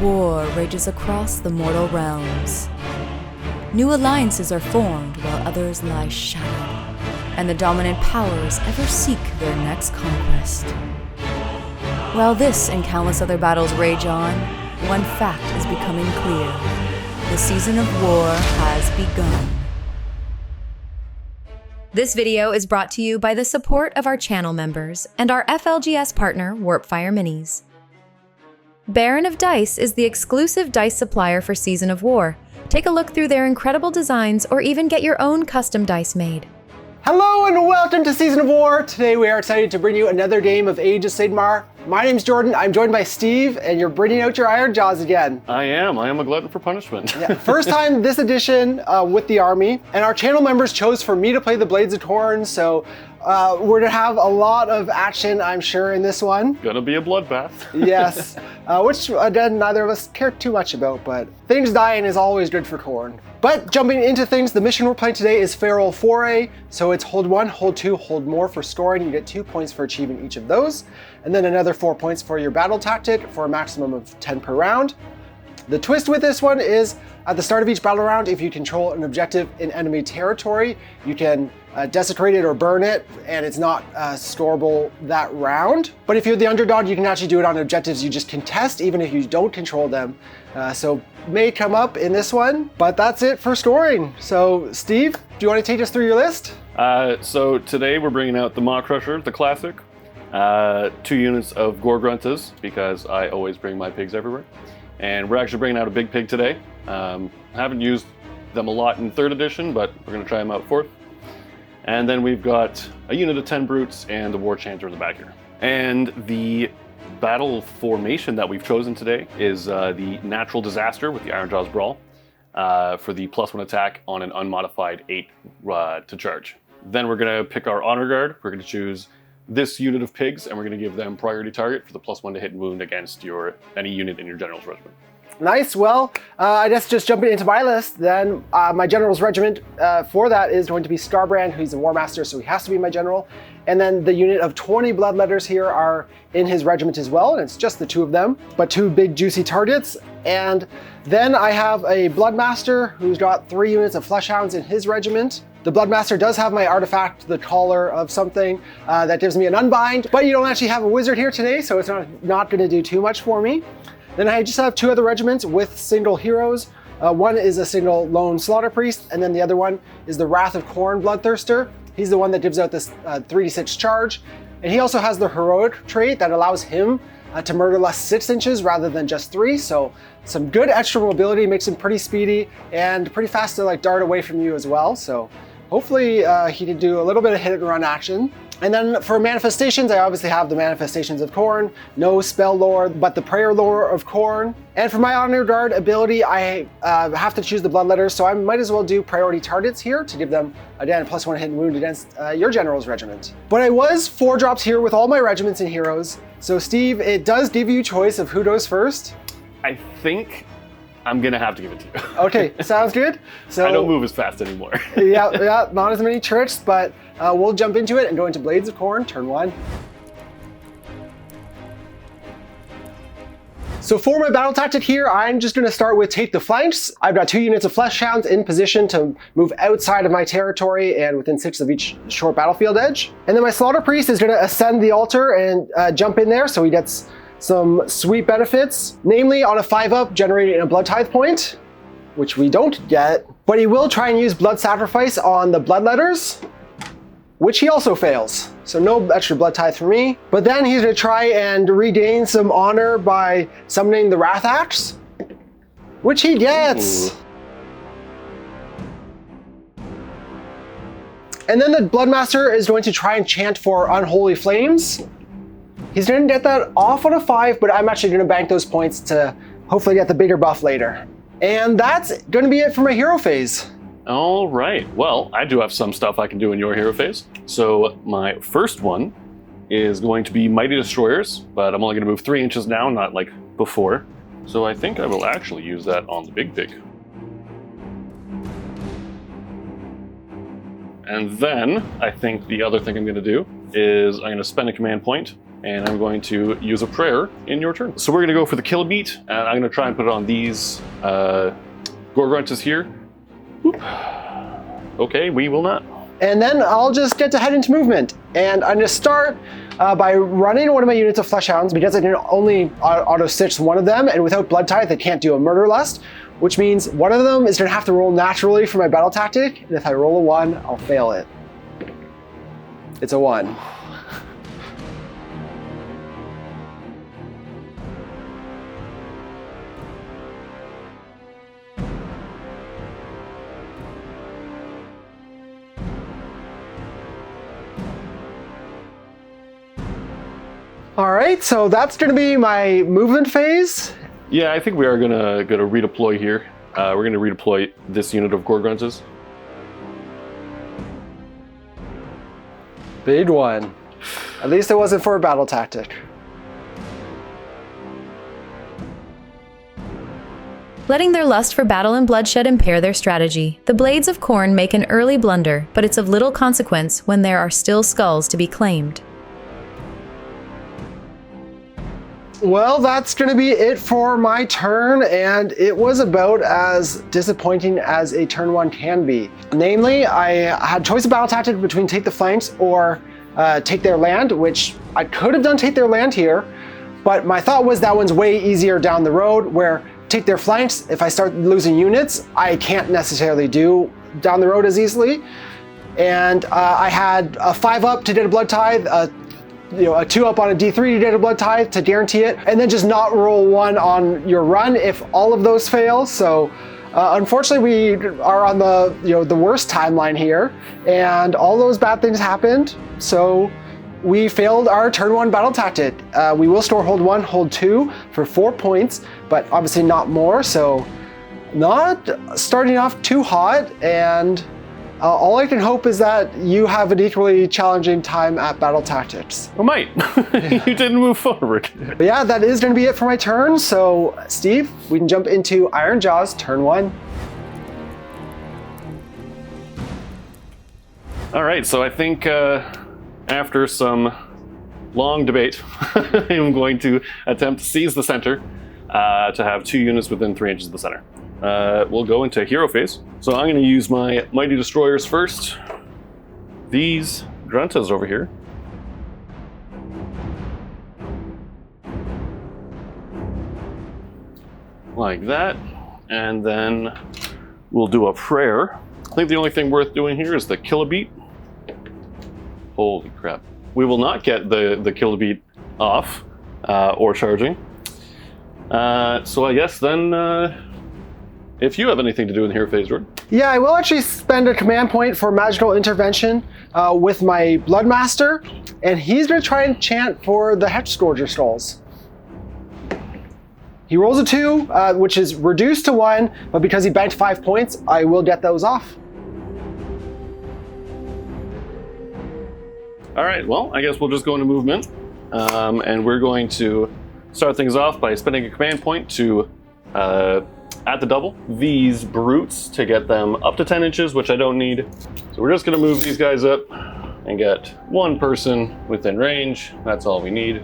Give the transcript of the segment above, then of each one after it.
War rages across the mortal realms. New alliances are formed while others lie shattered, and the dominant powers ever seek their next conquest. While this and countless other battles rage on, one fact is becoming clear. The season of war has begun. This video is brought to you by the support of our channel members and our FLGS partner, Warpfire Minis. Baron of Dice is the exclusive dice supplier for Season of War. Take a look through their incredible designs or even get your own custom dice made. Hello and welcome to Season of War. Today we are excited to bring you another game of Age of Sigmar. My name's Jordan, I'm joined by Steve, and you're bringing out your Ironjawz again. I am a glutton for punishment. Yeah, first time this edition with the army, and our channel members chose for me to play the Blades of Khorne, so we're gonna have a lot of action, I'm sure, in this one. Gonna be a bloodbath. Yes, which again, neither of us care too much about, but things dying is always good for Khorne. But jumping into things, the mission we're playing today is Feral Foray, so it's hold 1, hold 2, hold more for scoring. You get 2 points for achieving each of those, and then another 4 points for your battle tactic for a maximum of 10 per round. The twist with this one is at the start of each battle round, if you control an objective in enemy territory, you can desecrate it or burn it, and it's not scoreable that round. But if you're the underdog, you can actually do it on objectives you just contest, even if you don't control them. So may come up in this one, but that's it for scoring. So Steve, do you want to take us through your list? So today we're bringing out the Maw Crusher, the classic. 2 units of Gorgruntas, because I always bring my pigs everywhere. And we're actually bringing out a big pig today. Haven't used them a lot in 3rd edition, but we're going to try them out 4th. And then we've got a unit of 10 brutes and the War Chanter in the back here. And the battle formation that we've chosen today is the Natural Disaster with the Ironjawz Brawl for the +1 attack on an unmodified 8 to charge. Then we're going to pick our Honor Guard. We're going to choose this unit of pigs, and we're going to give them priority target for the +1 to hit and wound against any unit in your general's regiment. Nice. Well, I guess just jumping into my list, then my general's regiment for that is going to be Starbrand, who's a War Master, so he has to be my general. And then the unit of 20 Bloodletters here are in his regiment as well, and it's just the 2 of them, but 2 big juicy targets. And then I have a Bloodmaster who's got 3 units of Fleshhounds in his regiment. The Bloodmaster does have my artifact, the Collar of something, that gives me an unbind, but you don't actually have a wizard here today, so it's not going to do too much for me. Then I just have 2 other regiments with single heroes. One is a single lone slaughter priest, and then the other one is the Wrath of Khorne Bloodthirster. He's the one that gives out this 3d6 charge, and he also has the heroic trait that allows him to murder less 6 inches rather than just 3. So some good extra mobility, makes him pretty speedy and pretty fast to like dart away from you as well. So hopefully he can do a little bit of hit and run action. And then for manifestations, I obviously have the Manifestations of Khorne, no spell lore, but the prayer lore of Khorne. And for my Honor Guard ability, I have to choose the Bloodletters, so I might as well do priority targets here to give them, again, +1 hit and wound against your general's regiment. But I was 4 drops here with all my regiments and heroes. So Steve, it does give you choice of who goes first. I think I'm gonna have to give it to you. Okay, sounds good. So I don't move as fast anymore. yeah, not as many tricks, but we'll jump into it and go into Blades of Khorne, turn 1. So for my battle tactic here, I'm just gonna start with take the flanks. I've got 2 units of Fleshhounds in position to move outside of my territory and within 6 of each short battlefield edge. And then my Slaughter Priest is gonna ascend the altar and jump in there, so he gets some sweet benefits, namely on a 5-up generating a Blood Tithe point, which we don't get, but he will try and use Blood Sacrifice on the Bloodletters, which he also fails. So no extra Blood Tithe for me. But then he's gonna try and regain some honor by summoning the Wrath Axe, which he gets. Ooh. And then the Bloodmaster is going to try and chant for Unholy Flames. He's gonna get that off on a 5, but I'm actually gonna bank those points to hopefully get the bigger buff later. And that's gonna be it for my hero phase. All right, well, I do have some stuff I can do in your hero phase. So my first one is going to be Mighty Destroyers, but I'm only gonna move 3 inches now, not like before. So I think I will actually use that on the big pig. And then I think the other thing I'm gonna do is I'm gonna spend a command point and I'm going to use a prayer in your turn. So we're going to go for the kill beat, and I'm going to try and put it on these Gorgruntas here. Whoop. Okay, we will not. And then I'll just get to head into movement. And I'm going to start by running one of my units of Fleshhounds, because I can only auto-stitch one of them, and without Blood Tithe, I can't do a Murder Lust, which means one of them is going to have to roll naturally for my battle tactic, and if I roll a 1, I'll fail it. It's a 1. All right, so that's going to be my movement phase. Yeah, I think we are gonna redeploy here. We're gonna redeploy this unit of Gorgruntas. Big one. At least it wasn't for a battle tactic. Letting their lust for battle and bloodshed impair their strategy, the Blades of Khorne make an early blunder, but it's of little consequence when there are still skulls to be claimed. Well, that's going to be it for my turn, and it was about as disappointing as a turn 1 can be. Namely, I had choice of battle tactic between take the flanks or take their land, which I could have done take their land here, but my thought was that one's way easier down the road, where take their flanks, if I start losing units, I can't necessarily do down the road as easily. And I had a 5-up to Dead of Blood Tithe, a 2-up on a D3 to Dead of Blood Tithe to guarantee it, and then just not roll 1 on your run if all of those fail. So unfortunately, we are on the worst timeline here, and all those bad things happened. So we failed our turn 1 battle tactic. We will store hold 1, hold 2 for 4 points, but obviously not more. So not starting off too hot, and all I can hope is that you have an equally challenging time at battle tactics. Oh, might. You didn't move forward. But yeah, that is going to be it for my turn. So Steve, we can jump into Ironjawz turn 1. All right, so I think after some long debate, I'm going to attempt to seize the center to have 2 units within 3 inches of the center. We'll go into hero phase. So I'm going to use my Mighty Destroyers first. These Gruntas over here. Like that. And then we'll do a prayer. I think the only thing worth doing here is the kill a beat. Holy crap. We will not get the kill a beat off or charging. So I guess then if you have anything to do in the hero phase, Jordan. Yeah, I will actually spend a command point for magical intervention with my Bloodmaster, and he's going to try and chant for the Hexscourger skulls. He rolls a 2, which is reduced to 1, but because he banked 5 points, I will get those off. All right, well, I guess we'll just go into movement, and we're going to start things off by spending a command point to at the double these brutes to get them up to 10 inches, which I don't need. So we're just going to move these guys up and get 1 person within range. That's all we need.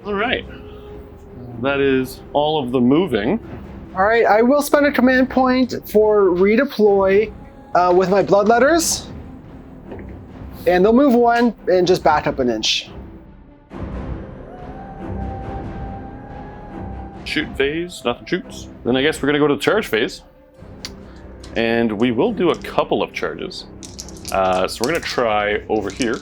All right, that is all of the moving. All right, I will spend a command point for redeploy with my Bloodletters. And they'll move 1 and just back up an inch. Shoot phase, nothing shoots. Then I guess we're gonna go to the charge phase. And we will do a couple of charges. So we're gonna try over here.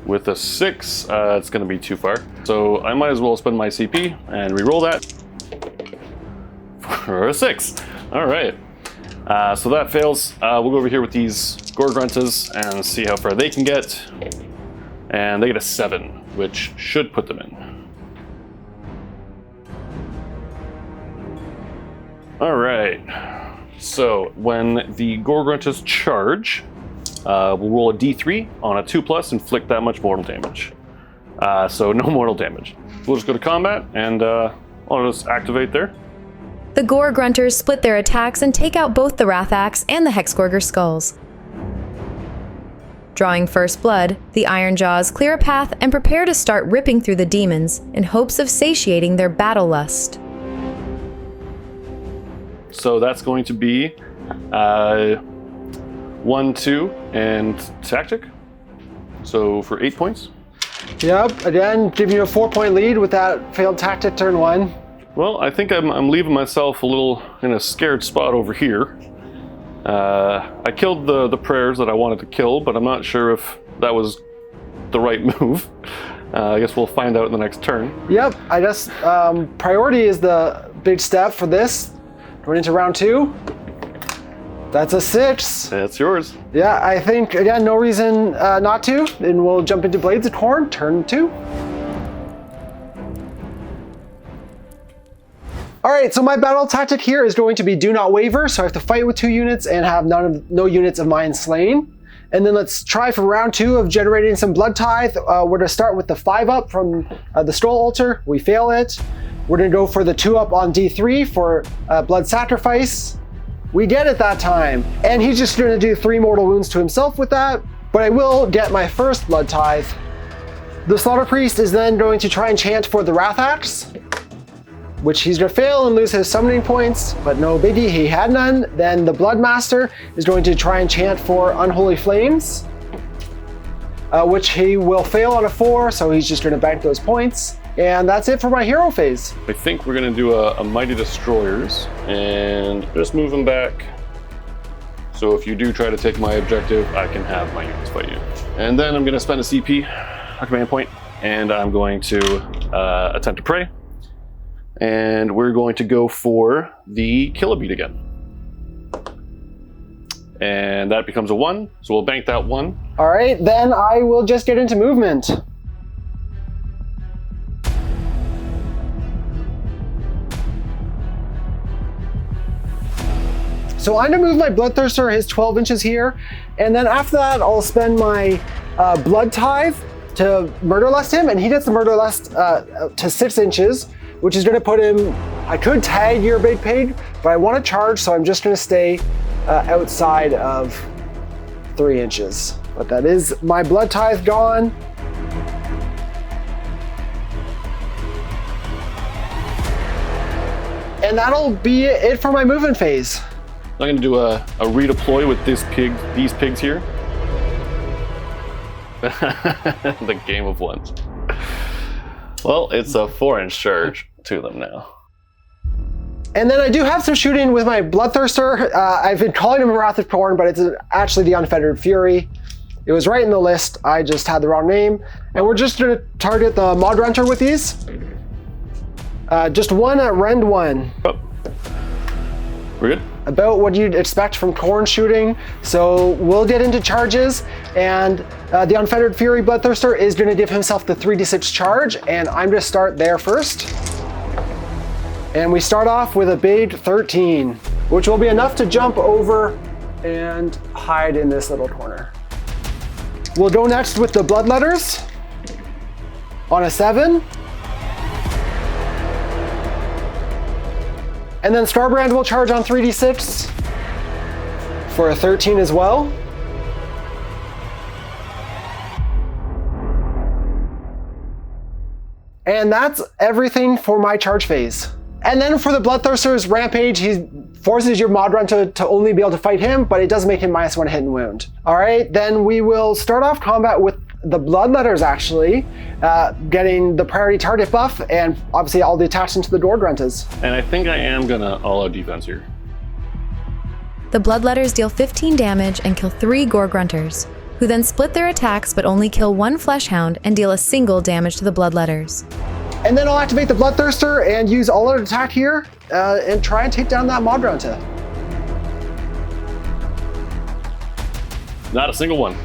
With a 6, it's gonna be too far. So I might as well spend my CP and re-roll that for a 6. All right. So that fails. We'll go over here with these Gorgruntas and see how far they can get. And they get a 7, which should put them in. All right. So when the Gorgruntas charge, we'll roll a D3 on a 2+, inflict that much mortal damage. So no mortal damage. We'll just go to combat, and I'll just activate there. The Gore Grunters split their attacks and take out both the Wrath Axe and the Hexgorger skulls. Drawing first blood, the Ironjawz clear a path and prepare to start ripping through the demons in hopes of satiating their battle lust. So that's going to be 1, 2, and tactic. So for 8 points. Yep, again, giving you a 4-point lead with that failed tactic turn 1. Well, I think I'm leaving myself a little in a scared spot over here. I killed the prayers that I wanted to kill, but I'm not sure if that was the right move. I guess we'll find out in the next turn. Yep, I guess priority is the big step for this. Going into round 2. That's a 6. That's yours. Yeah, I think, again, no reason not to. And we'll jump into Blades of Khorne, turn 2. All right, so my battle tactic here is going to be do not waver. So I have to fight with 2 units and have no units of mine slain. And then let's try for round 2 of generating some blood tithe. We're gonna start with the 5-up from the Scroll Altar. We fail it. We're gonna go for the 2-up on D3 for blood sacrifice. We get it that time. And he's just gonna do 3 mortal wounds to himself with that, but I will get my first blood tithe. The Slaughter Priest is then going to try and chant for the Wrath Axe, which he's gonna fail and lose his summoning points, but no biggie, he had none. Then the Bloodmaster is going to try and chant for Unholy Flames, which he will fail on a 4, so he's just gonna bank those points. And that's it for my hero phase. I think we're gonna do a Mighty Destroyers and just move them back. So if you do try to take my objective, I can have my units fight you. And then I'm gonna spend a CP, a command point, and I'm going to attempt to pray. And we're going to go for the Kill a Beat again. And that becomes a 1, so we'll bank that 1. All right, then I will just get into movement. So I'm gonna move my Bloodthirster his 12 inches here, and then after that I'll spend my Blood Tithe to Murder Lust him, and he gets the Murder Lust to 6 inches, which is gonna put him, I could tag your big pig, but I wanna charge, so I'm just gonna stay outside of 3 inches. But that is my Blood Tithe gone. And that'll be it for my movement phase. I'm going to do a redeploy with these pigs here. The game of ones. Well, it's a 4-inch charge to them now. And then I do have some shooting with my Bloodthirster. I've been calling him a Wrath of Khorne, but it's actually the Unfettered Fury. It was right in the list, I just had the wrong name. And we're just gonna target the Mod Runter with these. Just 1 at Rend 1. Oh. We're good? About what you'd expect from Khorne shooting. So we'll get into charges, and the Unfettered Fury Bloodthirster is gonna give himself the 3d6 charge, and I'm gonna start there first. And we start off with a big 13, which will be enough to jump over and hide in this little corner. We'll go next with the Bloodletters on a 7. And then Starbrand will charge on 3d6 for a 13 as well. And that's everything for my charge phase. And then for the Bloodthirster's Rampage, he forces your Mod Run to only be able to fight him, but it does make him -1 hit and wound. All right, then we will start off combat with the Bloodletters actually, getting the priority target buff, and obviously all the attacks into the Gore Grunters. And I think I am gonna all-out defense here. The Bloodletters deal 15 damage and kill 3 Gore Grunters, who then split their attacks but only kill 1 Fleshhound and deal a single damage to the Bloodletters. And then I'll activate the Bloodthirster and use all-out attack here and try and take down that Mod Runter. Not a single one.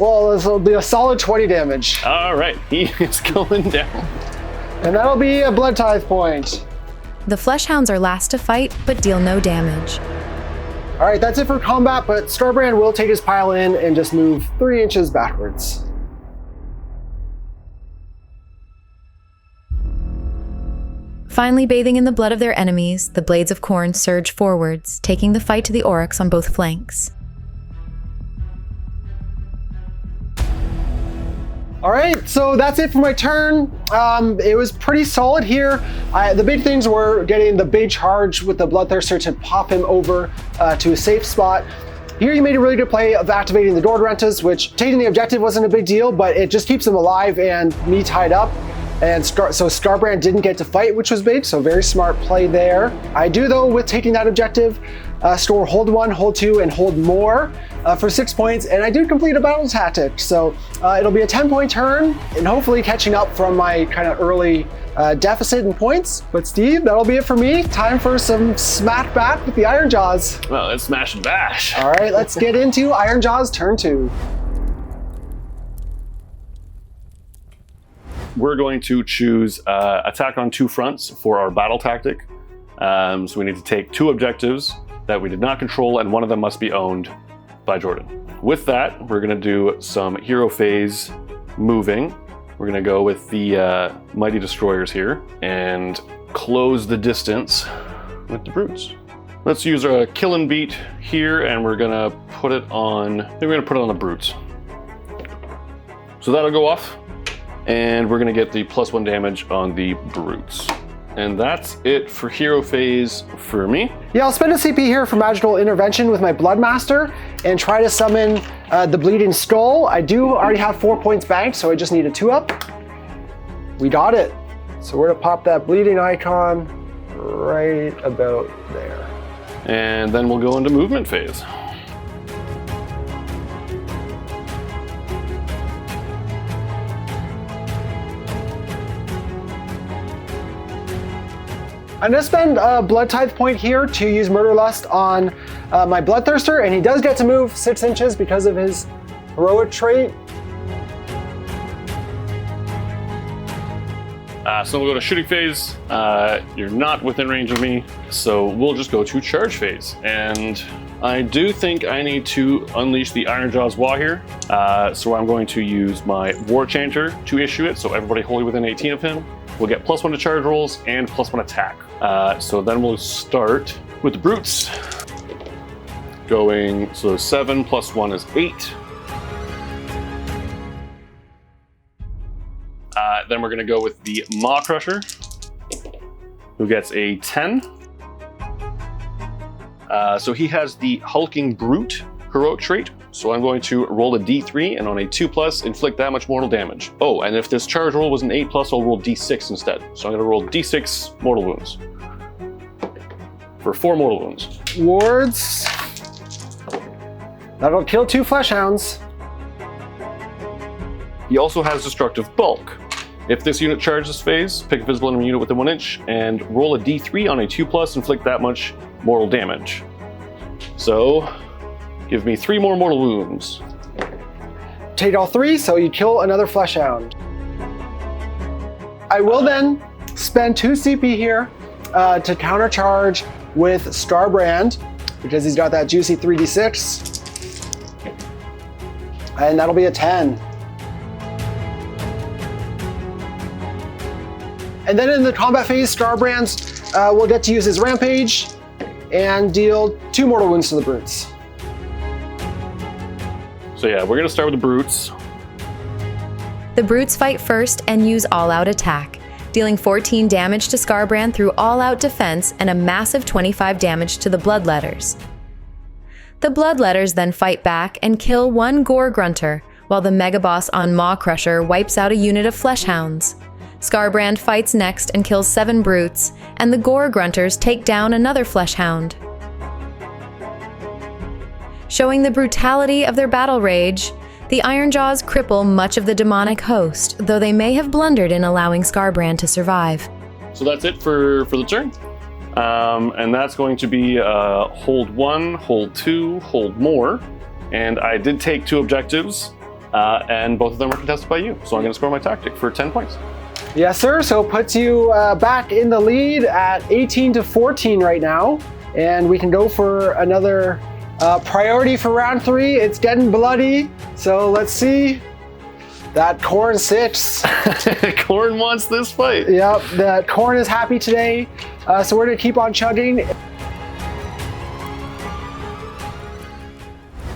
Well, this will be a solid 20 damage. All right, he is going down. And that'll be a Blood Tithe point. The Fleshhounds are last to fight, but deal no damage. All right, that's it for combat, but Starbrand will take his pile in and just move 3 inches backwards. Finally bathing in the blood of their enemies, the blades of Khorne surge forwards, taking the fight to the Oryx on both flanks. All right, so that's it for my turn. It was pretty solid here. The big things were getting the big charge with the Bloodthirster to pop him over to a safe spot. Here you made a really good play of activating the Gorgrentas, which taking the objective wasn't a big deal, but it just keeps them alive and me tied up. And so Skarbrand didn't get to fight, which was big, so very smart play there. I do, though, with taking that objective, store hold 1, hold 2, and hold more for 6 points, and I did complete a battle tactic. So it'll be a 10-point turn, and hopefully catching up from my kind of early deficit in points. But Steve, that'll be it for me. Time for some smack back with the Ironjawz. Well, let's smash and bash. All right, let's get into Ironjawz turn 2. We're going to choose attack on 2 fronts for our battle tactic. So we need to take 2 objectives that we did not control, and one of them must be owned by Jordan. With that, we're going to do some hero phase moving. We're going to go with the Mighty Destroyers here and close the distance with the Brutes. Let's use our kill and beat here, and we're going to put it on, I think we're going to put it on the Brutes. So that'll go off. And we're gonna get the +1 damage on the Brutes. And that's it for hero phase for me. Yeah, I'll spend a CP here for magical intervention with my Bloodmaster and try to summon the Bleeding Skull. I do already have 4 points banked, so I just need a 2-up. We got it. So we're gonna pop that bleeding icon right about there. And then we'll go into movement phase. I'm gonna spend a Blood Tithe point here to use Murder Lust on my Bloodthirster, and he does get to move 6 inches because of his heroic trait. So we'll go to shooting phase. You're not within range of me, so we'll just go to charge phase. And I do think I need to unleash the Ironjawz Wah here. So I'm going to use my War Chanter to issue it, so everybody wholly within 18 of him will get +1 to charge rolls and +1 attack. So then we'll start with the Brutes. Going, so 7 + 1 is 8. Then we're gonna go with the Maw Crusher, who gets a 10. So he has the Hulking Brute heroic trait. So I'm going to roll a D3, and on a 2+, inflict that much mortal damage. Oh, and if this charge roll was an 8+, I'll roll D6 instead. So I'm gonna roll D6 mortal wounds. For 4 mortal wounds. Wards. That'll kill 2 Fleshhounds. He also has Destructive Bulk. If this unit charges phase, pick a visible enemy unit within 1 inch, and roll a D3 on a 2+, inflict that much mortal damage. So, give me 3 more mortal wounds. Take all 3, so you kill another Fleshhound. I will then spend 2 CP here to countercharge with Skarbrand, because he's got that juicy 3d6. And that'll be a 10. And then in the combat phase, Skarbrand will get to use his Rampage and deal 2 mortal wounds to the Brutes. So yeah, we're gonna start with the Brutes. The Brutes fight first and use all-out attack, dealing 14 damage to Skarbrand through all-out defense and a massive 25 damage to the Bloodletters. The Bloodletters then fight back and kill 1 Gore Grunter, while the Megaboss on Maw Crusher wipes out a unit of Fleshhounds. Skarbrand fights next and kills 7 Brutes, and the Gore Grunters take down another Fleshhound. Showing the brutality of their battle rage, the Ironjawz cripple much of the demonic host, though they may have blundered in allowing Skarbrand to survive. So that's it for the turn. And that's going to be hold 1, hold 2, hold more. And I did take 2 objectives, and both of them were contested by you. So I'm gonna score my tactic for 10 points. Yes, sir. So it puts you back in the lead at 18-14 right now. And we can go for another priority for round 3. It's getting bloody. So let's see That Khorne 6. Khorne wants this fight. Yep, that Khorne is happy today. So we're gonna keep on chugging.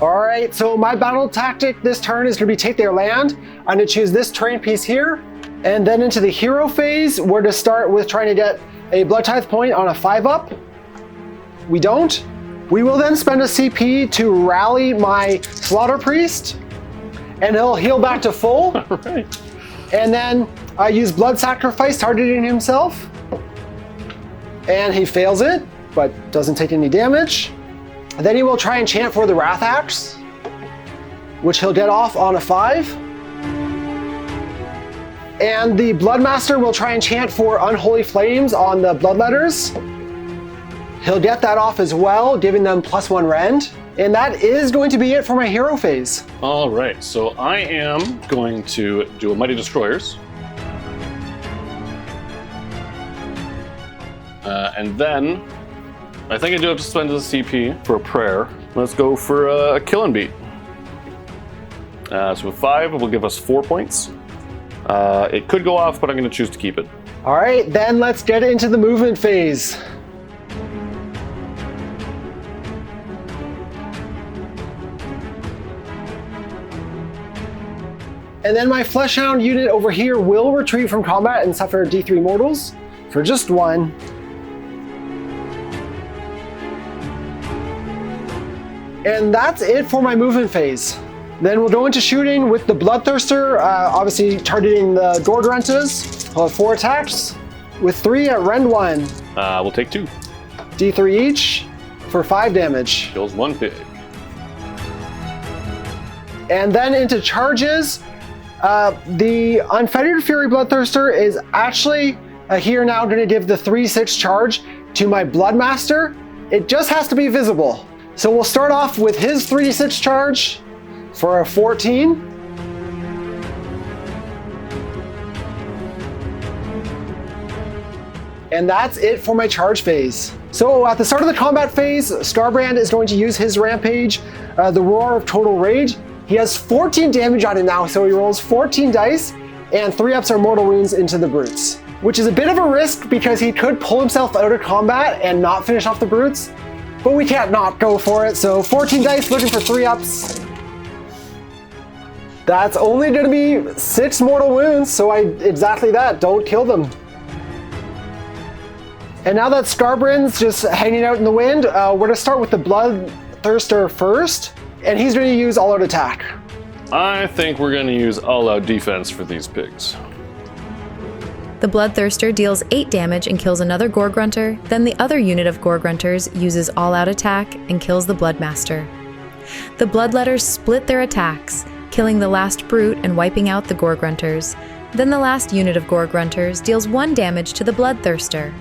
All right, so my battle tactic this turn is gonna be take their land. I'm gonna choose this terrain piece here. And then into the hero phase, we're to start with trying to get a Blood Tithe point on a 5-up. We don't. We will then spend a CP to rally my Slaughter Priest, and he'll heal back to full. All right. And then I use Blood Sacrifice targeting himself. And he fails it, but doesn't take any damage. And then he will try and chant for the Wrath Axe, which he'll get off on a 5. And the Bloodmaster will try and chant for Unholy Flames on the Bloodletters. He'll get that off as well, giving them +1 rend. And that is going to be it for my hero phase. All right, so I am going to do a Mighty Destroyers. And then, I think I do have to spend the CP for a prayer. Let's go for a kill and beat. So with 5, it will give us 4 points. It could go off, but I'm going to choose to keep it. All right, then let's get into the movement phase. And then my Fleshhound unit over here will retreat from combat and suffer D3 mortals for just 1. And that's it for my movement phase. Then we'll go into shooting with the Bloodthirster, obviously targeting the Gorgruntas. He'll have 4 attacks with 3 at rend 1. We'll take 2. D3 each for 5 damage. Kills 1 pig. And then into charges. The Unfettered Fury Bloodthirster is actually here now going to give the 3/6 charge to my Bloodmaster. It just has to be visible. So we'll start off with his 3/6 charge for a 14. And that's it for my charge phase. So at the start of the combat phase, Starbrand is going to use his Rampage, the Roar of Total Rage. He has 14 damage on him now, so he rolls 14 dice, and 3-ups are mortal wounds into the brutes, which is a bit of a risk because he could pull himself out of combat and not finish off the brutes, but we can't not go for it. So 14 dice looking for 3-ups. That's only going to be 6 mortal wounds, so exactly that, don't kill them. And now that Scarbrand's just hanging out in the wind, we're going to start with the Bloodthirster first. And he's going to use all-out attack. I think we're going to use all-out defense for these pigs. The Bloodthirster deals 8 damage and kills another Gore-Grunter, then the other unit of Gore-Grunters uses all-out attack and kills the Bloodmaster. The Bloodletters split their attacks, killing the last brute and wiping out the Gore-Grunters. Then the last unit of Gore-Grunters deals 1 damage to the Bloodthirster.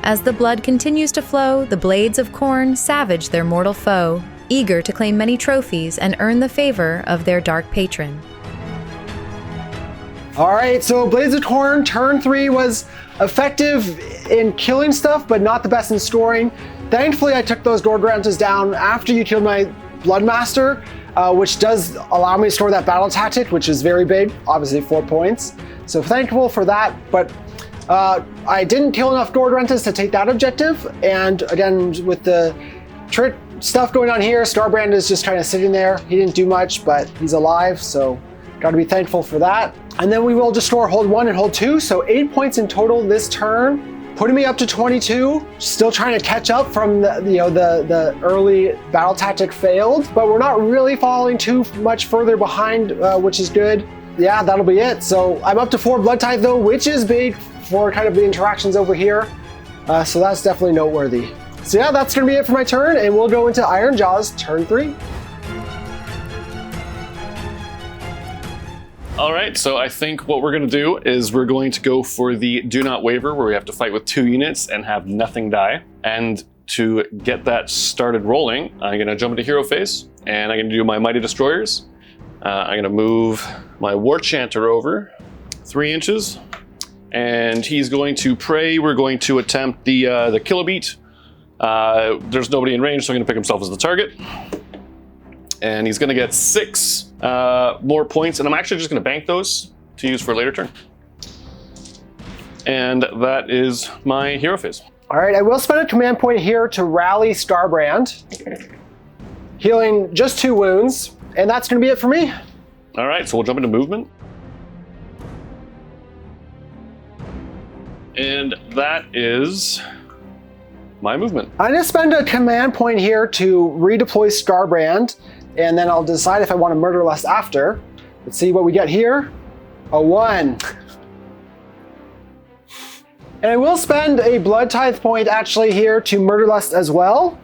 As the blood continues to flow, the Blades of Khorne savage their mortal foe, eager to claim many trophies and earn the favor of their dark patron. All right, so Blades of Khorne, turn 3 was effective in killing stuff, but not the best in scoring. Thankfully, I took those Gorgruntas down after you killed my Bloodmaster, which does allow me to store that battle tactic, which is very big, obviously 4 points. So thankful for that, but I didn't kill enough Gorgruntas to take that objective. And again, with the trick stuff going on here, Starbrand is just kind of sitting there. He didn't do much, but he's alive, so got to be thankful for that. And then we will just store hold 1 and hold 2, so 8 points in total this turn, putting me up to 22. Still trying to catch up from the early battle tactic failed, but we're not really falling too much further behind, which is good. Yeah, that'll be it. So I'm up to 4 Blood Tithe though, which is big for kind of the interactions over here. So that's definitely noteworthy. So yeah, that's going to be it for my turn, and we'll go into Ironjawz turn 3. All right, so I think what we're going to do is we're going to go for the Do Not Waver, where we have to fight with 2 units and have nothing die. And to get that started rolling, I'm going to jump into hero phase, and I'm going to do my Mighty Destroyers. I'm going to move my War Chanter over 3 inches, and he's going to pray. We're going to attempt the Kill a Beat. There's nobody in range, so I'm going to pick himself as the target. And he's going to get 6 more points, and I'm actually just going to bank those to use for a later turn. And that is my hero phase. All right, I will spend a command point here to rally Starbrand, healing just 2 wounds, and that's going to be it for me. All right, so we'll jump into movement. And that is my movement. I'm going to spend a command point here to redeploy Starbrand, and then I'll decide if I want to Murderlust after. Let's see what we get here. A 1. And I will spend a Blood Tithe point actually here to Murderlust as well.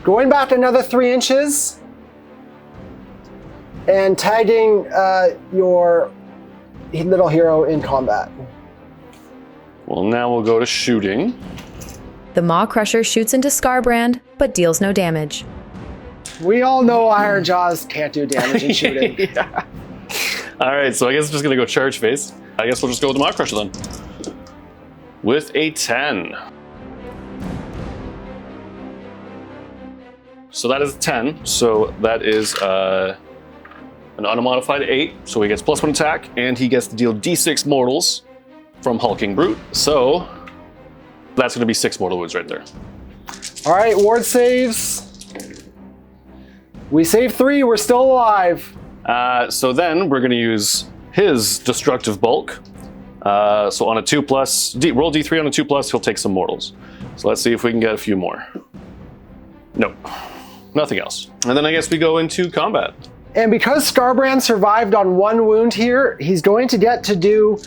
Going back another 3 inches. And tagging your little hero in combat. Well, now we'll go to shooting. The Maw Crusher shoots into Scarbrand, but deals no damage. We all know Ironjawz can't do damage in shooting. Yeah. All right, so I guess I'm just going to go charge phase. I guess we'll just go with the Maw Crusher then. With a 10. So that is a 10. So that is an unmodified 8. So he gets +1 attack, and he gets to deal D6 mortals from Hulking Brute. So that's going to be 6 mortal wounds right there. All right, ward saves. We saved 3, we're still alive. So then we're going to use his destructive bulk. So on a 2+, roll D3 on a 2+, he'll take some mortals. So let's see if we can get a few more. Nope, nothing else. And then I guess we go into combat. And because Starbrand survived on 1 wound here, he's going to get to do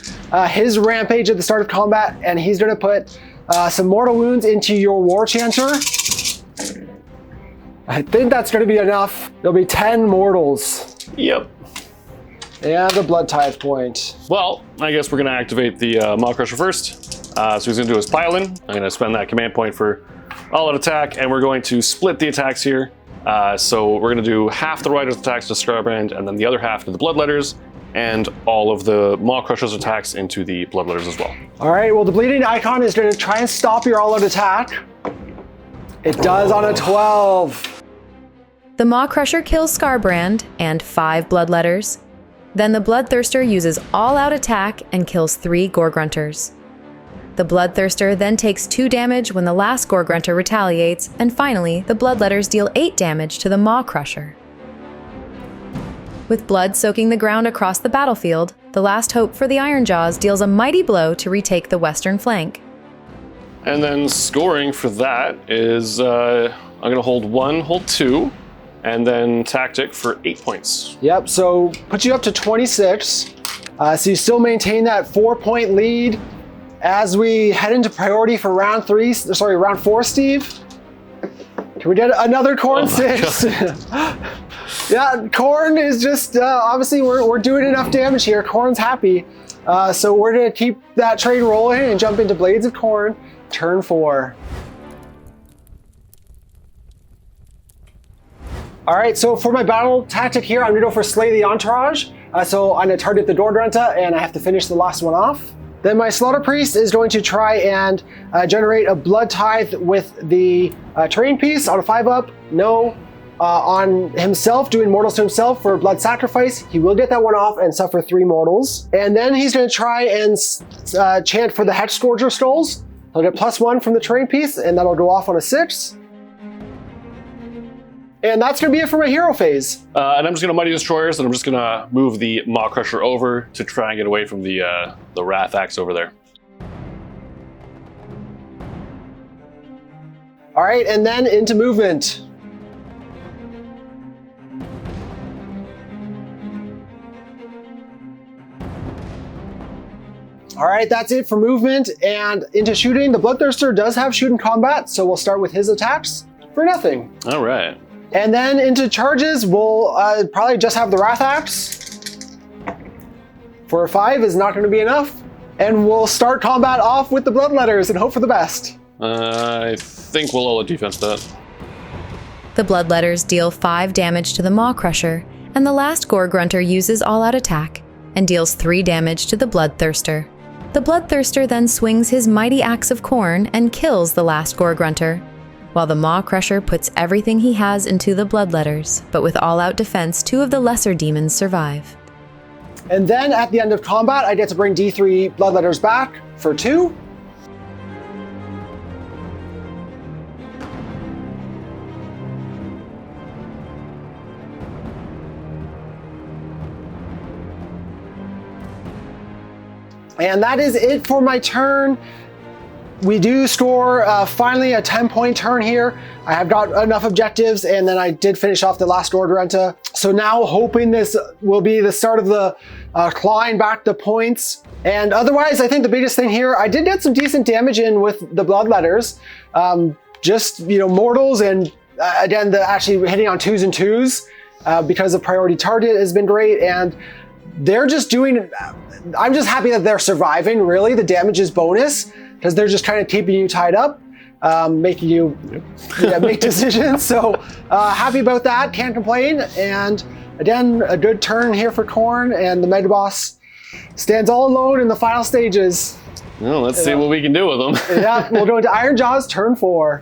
his rampage at the start of combat, and he's going to put some mortal wounds into your War Chanter. I think that's going to be enough. There'll be 10 mortals. Yep. And the Blood Tithe point. Well, I guess we're going to activate the Maw Crusher first. So he's going to do his pile-in. I'm going to spend that command point for all-out attack, and we're going to split the attacks here. So we're going to do half the Rider's attacks to Scarbrand, and then the other half to the Bloodletters, and all of the Maw Crusher's attacks into the Bloodletters as well. All right, well, the Bleeding Icon is going to try and stop your all-out attack. It does on a 12. The Maw Crusher kills Scarbrand and 5 Bloodletters. Then the Bloodthirster uses all-out attack and kills 3 Gore-Grunters. The Bloodthirster then takes 2 damage when the last Gore-Grunter retaliates, and finally, the Bloodletters deal 8 damage to the Maw Crusher. With blood soaking the ground across the battlefield, the last hope for the Ironjawz deals a mighty blow to retake the western flank. And then scoring for that is, I'm going to hold 1, hold 2, and then Tactic for 8 points. Yep, so puts you up to 26. So you still maintain that 4-point lead as we head into priority for round 4, Steve. Can we get another Khorne 6? Yeah, Khorne is just, obviously we're doing enough damage here. Khorne's happy. So we're gonna keep that train rolling and jump into Blades of Khorne, turn 4. All right, so for my battle tactic here, I'm gonna go for Slay the Entourage. So I'm gonna target the Gore-Grunta, and I have to finish the last one off. Then my Slaughter Priest is going to try and generate a Blood Tithe with the terrain piece on a 5-up. No, on himself, doing mortals to himself for Blood Sacrifice. He will get that one off and suffer 3 mortals. And then he's gonna try and chant for the Hex Scourger Skulls. He'll get +1 from the terrain piece, and that'll go off on a 6. And that's going to be it for my hero phase. And I'm just going to Mighty Destroyers, and I'm just going to move the Maw Crusher over to try and get away from the Wrath Axe over there. All right, and then into movement. All right, that's it for movement. And into shooting, the Bloodthirster does have shoot in combat, so we'll start with his attacks for nothing. All right. And then into charges, we'll probably just have the Wrath Axe. For a 5 is not going to be enough. And we'll start combat off with the Bloodletters and hope for the best. I think we'll all defense that. The Bloodletters deal 5 damage to the Maw Crusher, and the last Gore-Grunter uses all-out attack and deals 3 damage to the Bloodthirster. The Bloodthirster then swings his mighty axe of Khorne and kills the last Gore-Grunter. while the Maw Crusher puts everything he has into the Bloodletters, but with all-out defense, 2 of the lesser demons survive. And then at the end of combat, I get to bring D3 Bloodletters back for 2. And that is it for my turn. We do score finally a 10-point turn here. I have got enough objectives, and then I did finish off the last Gordrenta. So now hoping this will be the start of the clawing back the points. And otherwise, I think the biggest thing here, I did get some decent damage in with the Bloodletters. Just, mortals, and again, actually hitting on 2s and 2s because the priority target has been great. And they're just doing, I'm just happy that they're surviving, really. The damage is bonus, because they're just kind of keeping you tied up, making you make decisions. So happy about that, can't complain. And again, a good turn here for Khorne, and the Mega Boss stands all alone in the final stages. Well, let's see what we can do with them. Yeah, we'll go into Ironjawz, turn 4.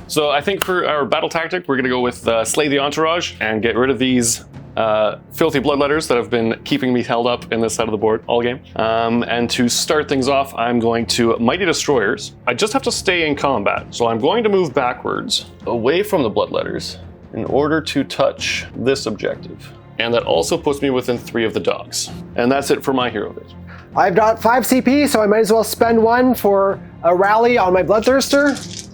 So I think for our battle tactic, we're going to go with Slay the Entourage and get rid of these filthy Bloodletters that have been keeping me held up in this side of the board all game. And to start things off, I'm going to Mighty Destroyers. I just have to stay in combat, so I'm going to move backwards away from the Bloodletters in order to touch this objective. And that also puts me within 3 of the dogs. And that's it for my hero bit. I've got 5 CP, so I might as well spend 1 for a rally on my Bloodthirster.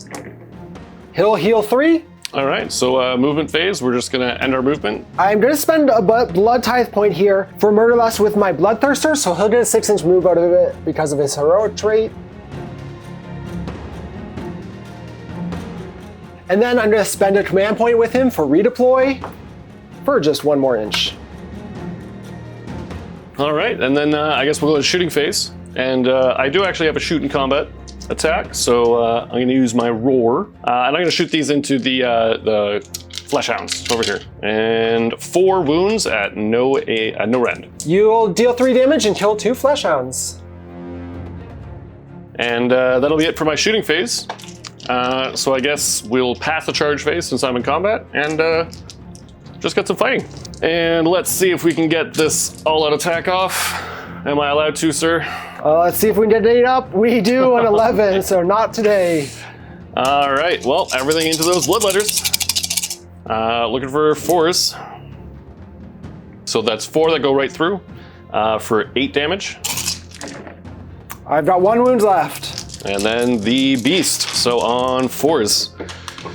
He'll heal 3. All right, so movement phase, we're just gonna end our movement. I'm gonna spend a Blood Tithe point here for Murderlust with my Bloodthirster, so he'll get a 6-inch move out of it because of his heroic trait. And then I'm gonna spend a command point with him for redeploy for just 1 more inch. All right, and then I guess we'll go to shooting phase. And I do actually have a shoot in combat attack, so I'm going to use my roar, and I'm going to shoot these into the flesh hounds over here, and 4 wounds at no rend. You'll deal 3 damage and kill 2 flesh hounds. And that'll be it for my shooting phase. So I guess we'll pass the charge phase since I'm in combat, and just get some fighting. And let's see if we can get this all-out attack off. Am I allowed to, sir? Let's see if we can get 8 up. We do an 11, so not today. All right, well, everything into those Bloodletters. Looking for 4s. So that's 4 that go right through for 8 damage. I've got 1 wound left. And then the Beast, so on 4s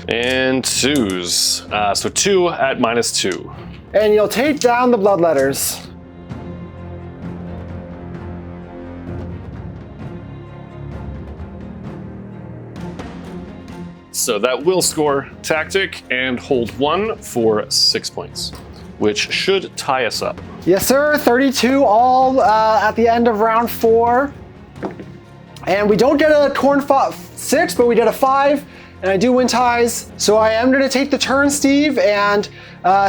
and 2s. So 2 at -2. And you'll take down the Bloodletters. So that will score tactic and hold 1 for 6 points, which should tie us up. Yes, sir. 32 all at the end of round 4. And we don't get a Khorne 6, but we get a 5, and I do win ties. So I am going to take the turn, Steve, and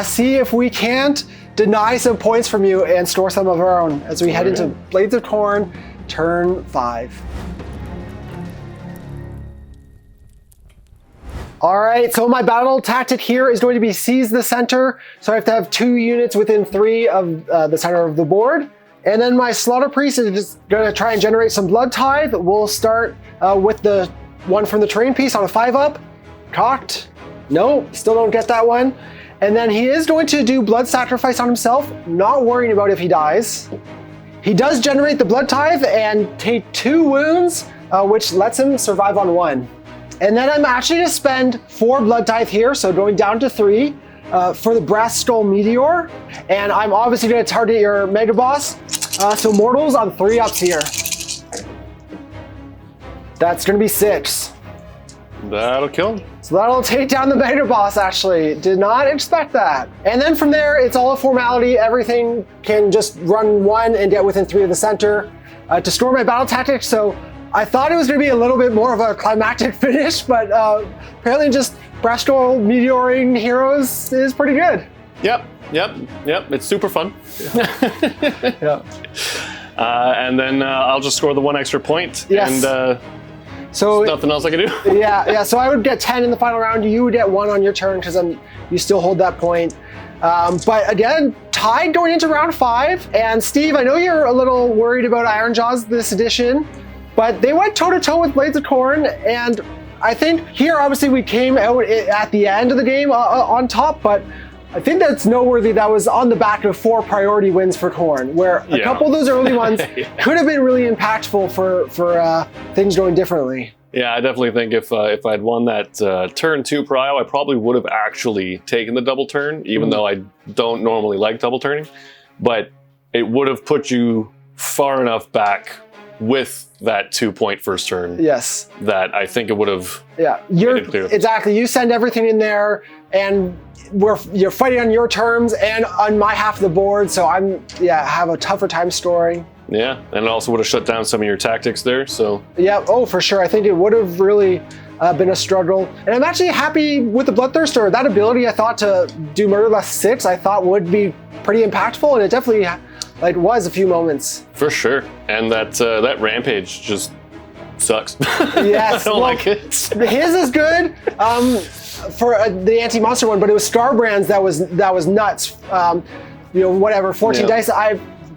see if we can't deny some points from you and store some of our own as we head into Blades of Khorne, turn 5. All right, so my battle tactic here is going to be seize the center. So I have to have 2 units within 3 of the center of the board. And then my Slaughter Priest is just gonna try and generate some Blood Tithe. We'll start with the one from the terrain piece on a 5-up. Cocked. No, still don't get that one. And then he is going to do Blood Sacrifice on himself, not worrying about if he dies. He does generate the Blood Tithe and take 2 wounds, which lets him survive on 1. And then I'm actually going to spend 4 Blood Tithe here, so going down to 3 for the Brass Skull Meteor. And I'm obviously going to target your Mega Boss. So Mortals on 3-ups here. That's going to be 6. That'll kill him. So that'll take down the Mega Boss, actually. Did not expect that. And then from there, it's all a formality. Everything can just run 1 and get within 3 of the center to store my battle tactics. So I thought it was going to be a little bit more of a climactic finish, but apparently just Brass Skull Meteoring heroes is pretty good. Yep. It's super fun. Yeah. And then I'll just score the 1 extra point. Yes. And so nothing else I can do. yeah. So I would get 10 in the final round. You would get 1 on your turn because you still hold that point. But again, tied going into round 5. And Steve, I know you're a little worried about Ironjawz this edition, but they went toe-to-toe with Blades of Khorne, and I think here, obviously, we came out at the end of the game on top, but I think that's noteworthy. That was on the back of 4 priority wins for Khorne, where a couple of those early ones could have been really impactful for things going differently. Yeah, I definitely think if I'd won that turn 2 prio, I probably would have actually taken the double turn, even though I don't normally like double turning. But it would have put you far enough back with that 2-point first turn. Yes. That I think it would have. Yeah, exactly. You send everything in there, and you're fighting on your terms and on my half of the board. So have a tougher time scoring. Yeah, and it also would have shut down some of your tactics there, so. Yeah, oh, for sure. I think it would have really been a struggle. And I'm actually happy with the Bloodthirster. That ability, I thought, to do Murderlust 6, I thought would be pretty impactful, and it definitely was a few moments. For sure. And that Rampage just sucks. Yes. I don't like it. His is good for the anti-monster one, but it was Starbrands that was nuts. Whatever, 14 dice.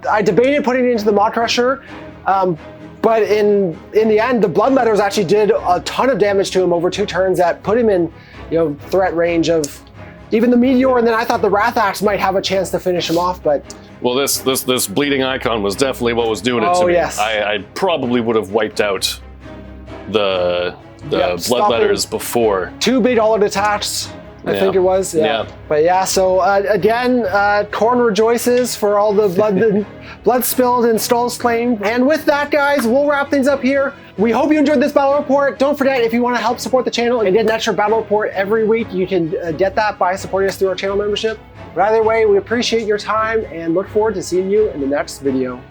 I debated putting it into the Maw Crusher, but in the end, the Bloodletters actually did a ton of damage to him over 2 turns that put him in threat range of even the Meteor, and then I thought the Wrath Axe might have a chance to finish him off, but. Well, this bleeding icon was definitely what was doing it to me. Yes. I probably would have wiped out the Bloodletters before. 2 big all-out attacks. I think it was. Yeah. But yeah, so again, Khorne rejoices for all the blood spilled and skulls claimed. And with that, guys, we'll wrap things up here. We hope you enjoyed this battle report. Don't forget, if you want to help support the channel and get an extra battle report every week, you can get that by supporting us through our channel membership. But either way, we appreciate your time and look forward to seeing you in the next video.